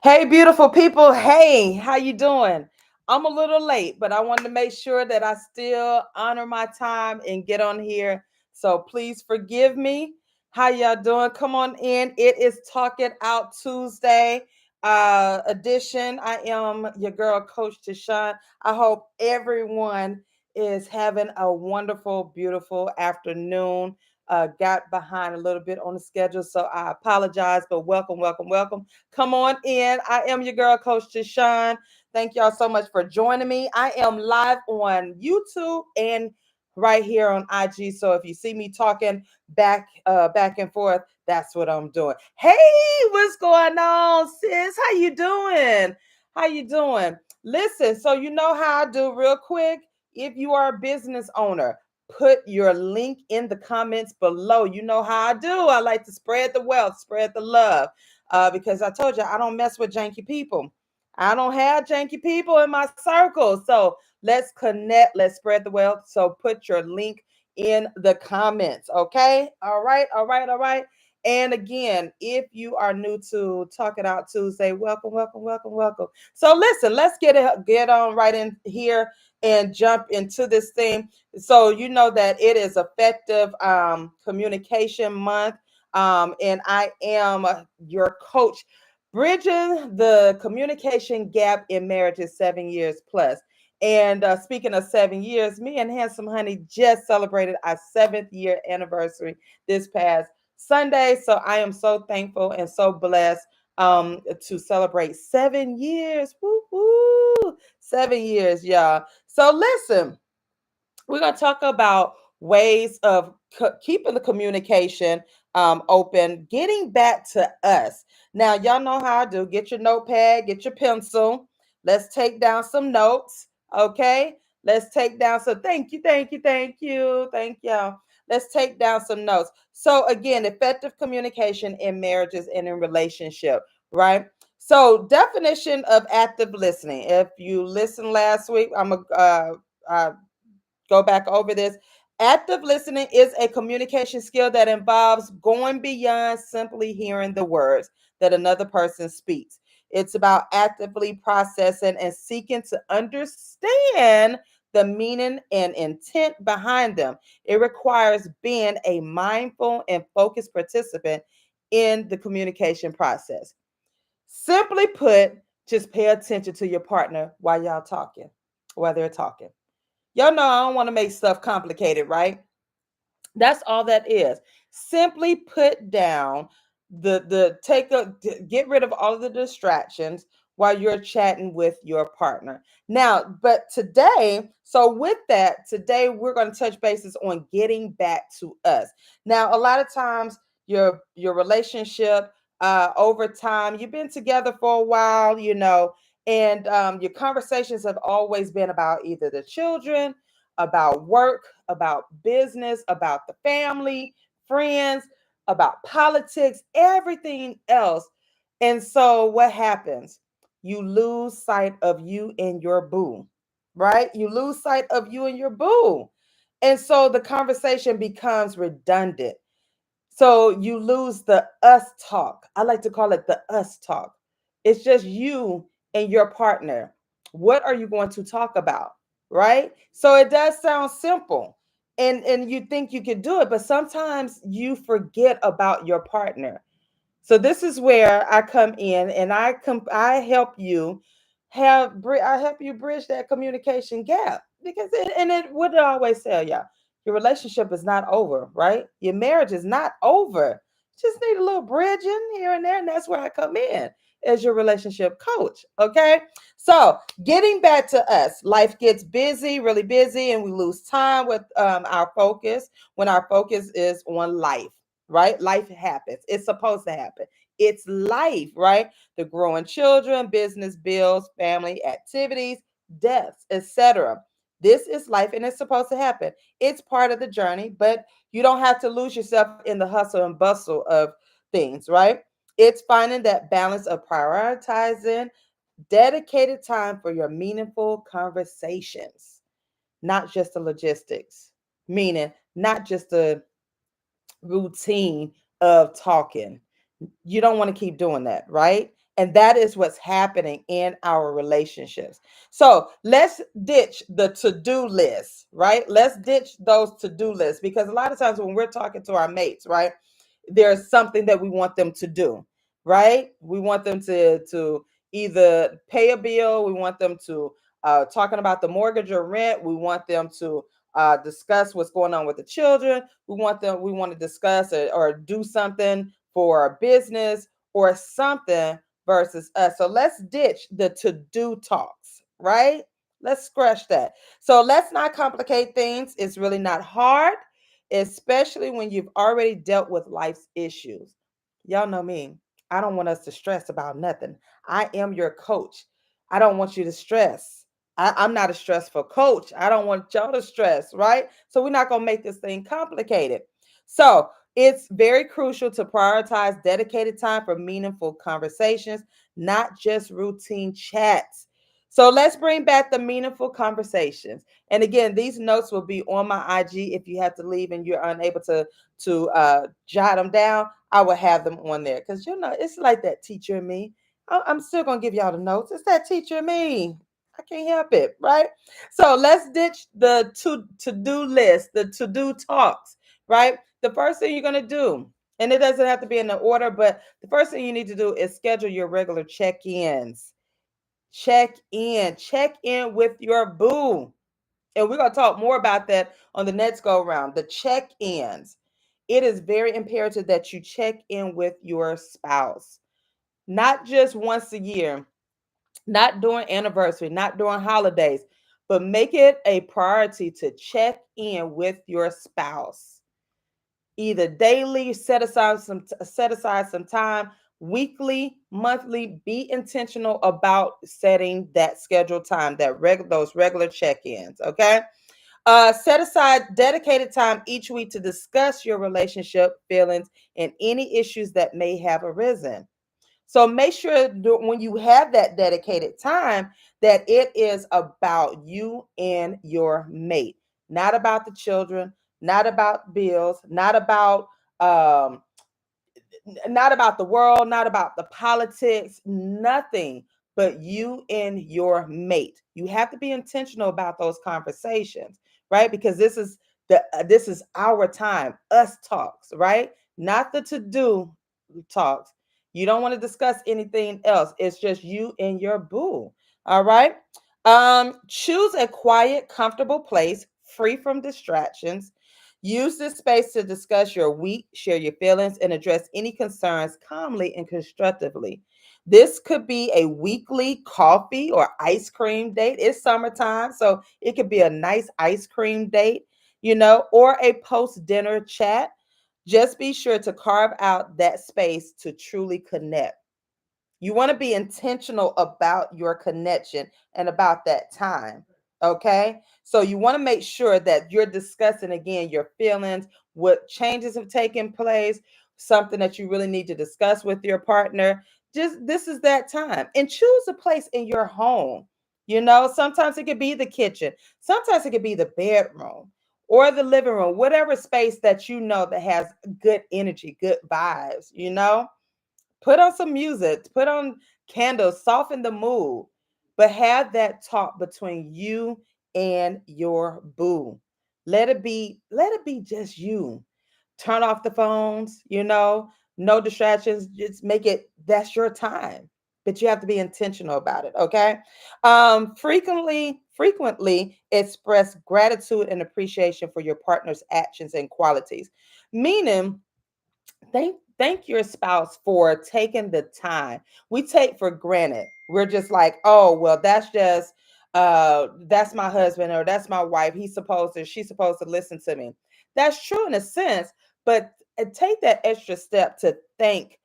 Hey, beautiful people. Hey, how you doing? I'm a little late, but I wanted to make sure that I still honor my time and get on here. So please forgive me. How y'all doing? Come on in. It is Talk It Out Tuesday edition. I am your girl, Coach TaShon. I hope everyone is having a wonderful, beautiful afternoon. Got behind a little bit on the schedule, so I apologize, but welcome, welcome, welcome. Come on in. I am your girl, Coach TaShon. Thank y'all so much for joining me. I am live on YouTube and right here on IG. So if you see me talking back and forth, that's what I'm doing. Hey, what's going on, sis? How you doing? How you doing? Listen, so you know how I do real quick. If you are a business owner, put your link in the comments below. You know how I do. I like to spread the wealth, spread the love because I told you I don't mess with janky people. I don't have janky people in my circle. So let's connect. Let's spread the wealth. So put your link in the comments. Okay. All right. All right. All right. And again, if you are new to Talk It Out Tuesday, welcome, welcome, welcome, welcome. So listen, let's get on right in here and jump into this thing. So you know that it is effective communication month. And I am your coach, bridging the communication gap in marriages 7 years plus. And speaking of 7 years, me and Handsome Honey just celebrated our 7th year anniversary this past Sunday. So I am so thankful and so blessed to celebrate 7 years. Woo, woo, 7 years, y'all. So listen, we're going to talk about ways of keeping the communication open, getting back to us. Now, y'all know how I do. Get your notepad, get your pencil. Let's take down some notes. Okay. Let's take down some. Thank you, thank you, thank you, thank y'all. Let's take down some notes. So, again, effective communication in marriages and in relationship, right? So, definition of active listening. If you listened last week, I'm a go back over this. Active listening is a communication skill that involves going beyond simply hearing the words that another person speaks. It's about actively processing and seeking to understand the meaning and intent behind them. It requires being a mindful and focused participant in the communication process. Simply put, just pay attention to your partner while y'all talking, while they're talking. Y'all know I don't want to make stuff complicated, right? That's all that is. Simply put down get rid of all of the distractions while you're chatting with your partner. Now, but today, so with that, today we're going to touch bases on getting back to us. Now, a lot of times your relationship over time, you've been together for a while, and your conversations have always been about either the children, about work, about business, about the family, friends, about politics, everything else. And so what happens? You lose sight of you and your boo, right? You lose sight of you and your boo. And so the conversation becomes redundant. So you lose the us talk. I like to call it the us talk. It's just you and your partner. What are you going to talk about? Right? So it does sound simple. And you think you can do it, but sometimes you forget about your partner. So this is where I come in and I help you I help you bridge that communication gap because what do I always tell y'all? Your relationship is not over, right? Your marriage is not over. Just need a little bridging here and there, and that's where I come in as your relationship coach. Okay, so getting back to us, life gets busy, really busy, and we lose time with our focus when our focus is on life, right? Life happens. It's supposed to happen. It's life, right? The growing children, business bills, family activities, deaths, etc. This is life and it's supposed to happen. It's part of the journey, but you don't have to lose yourself in the hustle and bustle of things, right? It's finding that balance of prioritizing dedicated time for your meaningful conversations, not just the logistics, meaning not just the routine of talking. You don't want to keep doing that, right? And that is what's happening in our relationships. So let's ditch the to-do list, right? Let's ditch those to-do lists, because a lot of times when we're talking to our mates, right, there's something that we want them to do, right? We want them to either pay a bill, we want them to talking about the mortgage or rent, we want them to discuss what's going on with the children, we want to discuss or do something for our business or something versus us. So let's ditch the to-do talks, right? Let's scratch that. So let's not complicate things. It's really not hard, especially when you've already dealt with life's issues. Y'all know me. I don't want us to stress about nothing. I am your coach. I don't want you to stress. I'm not a stressful coach. I don't want y'all to stress, right? So we're not going to make this thing complicated. So it's very crucial to prioritize dedicated time for meaningful conversations, not just routine chats. So let's bring back the meaningful conversations. And again, these notes will be on my IG. If you have to leave and you're unable to jot them down, I will have them on there, because it's like that teacher in me. I'm still gonna give y'all the notes. It's that teacher in me. I can't help it, right? So let's ditch the to-do list, the to-do talks, right? The first thing you're gonna do, and it doesn't have to be in the order, but the first thing you need to do is schedule your regular check-ins. Check in with your boo. And we're going to talk more about that on the next go round. The check ins. It is very imperative that you check in with your spouse, not just once a year, not during anniversary, not during holidays, but make it a priority to check in with your spouse. Either daily, set aside some time, weekly, monthly. Be intentional about setting that scheduled time, those regular check-ins. Okay. Set aside dedicated time each week to discuss your relationship, feelings, and any issues that may have arisen. So make sure when you have that dedicated time that it is about you and your mate, not about the children, not about bills, um, not about the world, not about the politics, nothing but you and your mate. You have to be intentional about those conversations, right? Because this is our time, us talks, right? Not the to-do talks. You don't want to discuss anything else. It's just you and your boo. All right? Choose a quiet, comfortable place, free from distractions. Use this space to discuss your week, share your feelings, and address any concerns calmly and constructively. This could be a weekly coffee or ice cream date. It's summertime, so it could be a nice ice cream date, or a post dinner chat. Just be sure to carve out that space to truly connect. You want to be intentional about your connection and about that time. Okay. So you want to make sure that you're discussing again your feelings, what changes have taken place, something that you really need to discuss with your partner. Just this is that time. And choose a place in your home. Sometimes it could be the kitchen, sometimes it could be the bedroom or the living room, whatever space that that has good energy, good vibes. Put on some music, put on candles, soften the mood, but have that talk between you and your boo. Let it be just you. Turn off the phones, no distractions. Just make it that's your time. But you have to be intentional about it, okay? Frequently express gratitude and appreciation for your partner's actions and qualities. Meaning, thank your spouse for taking the time. We take for granted. We're just like, oh well, that's my husband or that's my wife. She's supposed to listen to me. That's true in a sense, but take that extra step to thank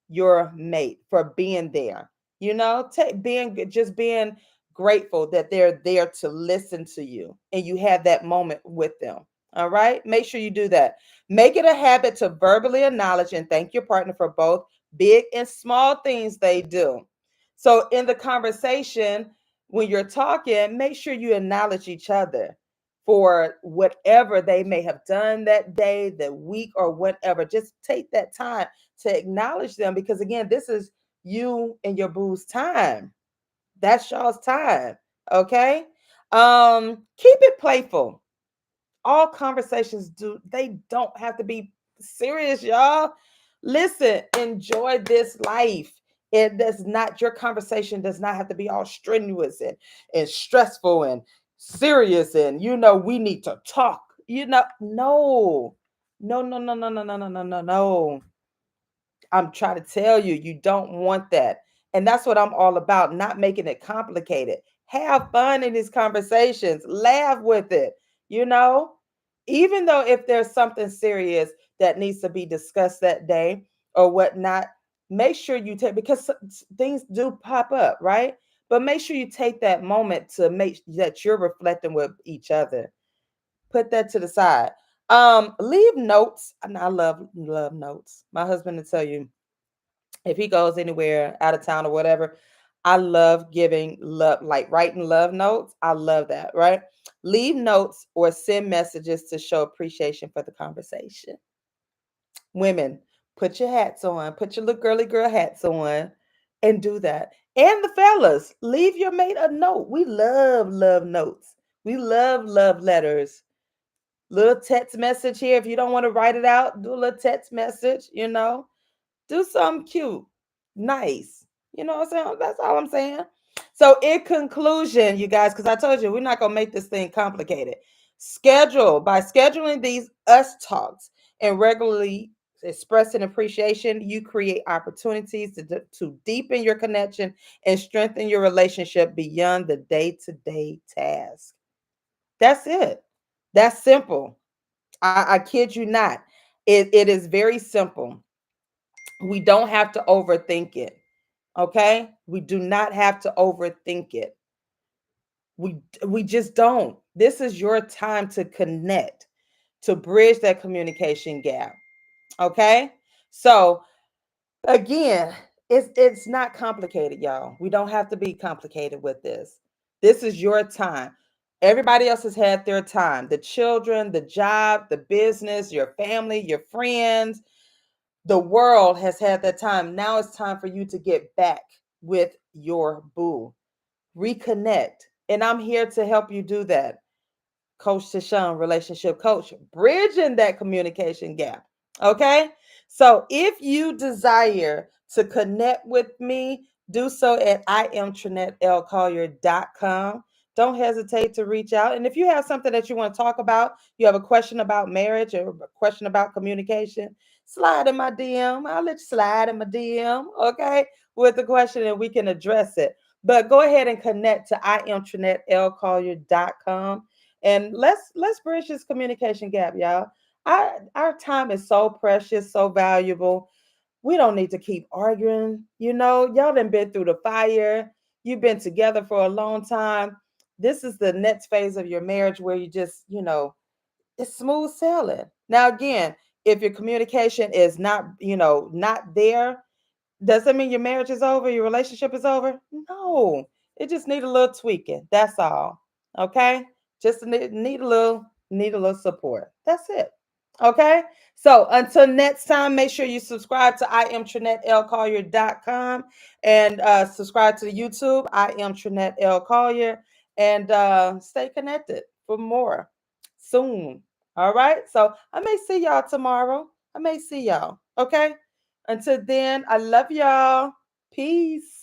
your mate for being there. Being grateful that they're there to listen to you and you have that moment with them. All right. Make sure you do that. Make it a habit to verbally acknowledge and thank your partner for both big and small things they do. So in the conversation, when you're talking, make sure you acknowledge each other for whatever they may have done that day, the week, or whatever. Just take that time to acknowledge them, because again, this is you and your boo's time. That's y'all's time. Okay. Keep it playful. All conversations they don't have to be serious, y'all. Listen, enjoy this life. It does not, your conversation does not have to be all strenuous and stressful and serious and we need to talk. No. No, no, no, no, no, no, no, no, no, no. I'm trying to tell you, you don't want that. And that's what I'm all about, not making it complicated. Have fun in these conversations, laugh with it, you know? Even though if there's something serious that needs to be discussed that day or whatnot, make sure you take, because things do pop up, right? But make sure you take that moment to make that you're reflecting with each other. Put that to the side. Leave notes. And I love notes. My husband will tell you, if he goes anywhere out of town or whatever, I love giving love, like writing love notes. I love that, right? Leave notes or send messages to show appreciation for the conversation. Women, put your hats on, put your little girly girl hats on, and do that. And the fellas, leave your mate a note. We love notes. We love letters. Little text message here. If you don't want to write it out, do a little text message. Do something cute, nice. You know what I'm saying? That's all I'm saying. So, in conclusion, you guys, because I told you we're not going to make this thing complicated. By scheduling these us talks and regularly expressing appreciation, you create opportunities to deepen your connection and strengthen your relationship beyond the day to day task. That's it. That's simple. I kid you not. It is very simple. We don't have to overthink it. Okay? We do not have to overthink it. We just don't. This is your time to connect, to bridge that communication gap. Okay? So, again, it's not complicated, y'all. We don't have to be complicated with this. This is your time. Everybody else has had their time. The children, the job, the business, your family, your friends, the world has had that time. Now it's time for you to get back with your boo. Reconnect. And I'm here to help you do that. Coach TaShon, relationship coach, bridging that communication gap. Okay? So if you desire to connect with me, do so at iamtrinettLcollier.com. Don't hesitate to reach out. And if you have something that you want to talk about, you have a question about marriage or a question about communication, slide in my DM. I'll let you slide in my DM, okay, with the question and we can address it. But go ahead and connect to iamtrinettLcollier.com and let's bridge this communication gap, y'all. Our time is so precious, so valuable. We don't need to keep arguing. Y'all done been through the fire. You've been together for a long time. This is the next phase of your marriage where you just, it's smooth sailing. Now, again, if your communication is not there, does that mean your marriage is over? Your relationship is over? No. It just need a little tweaking. That's all. Okay? Just need a little support. That's it. Okay? So until next time, make sure you subscribe to iamtrinettLcollier.com and subscribe to the YouTube. I am Trinette L. Collier. And stay connected for more soon. All right? So I may see y'all tomorrow. I may see y'all. Okay? Until then, I love y'all. Peace.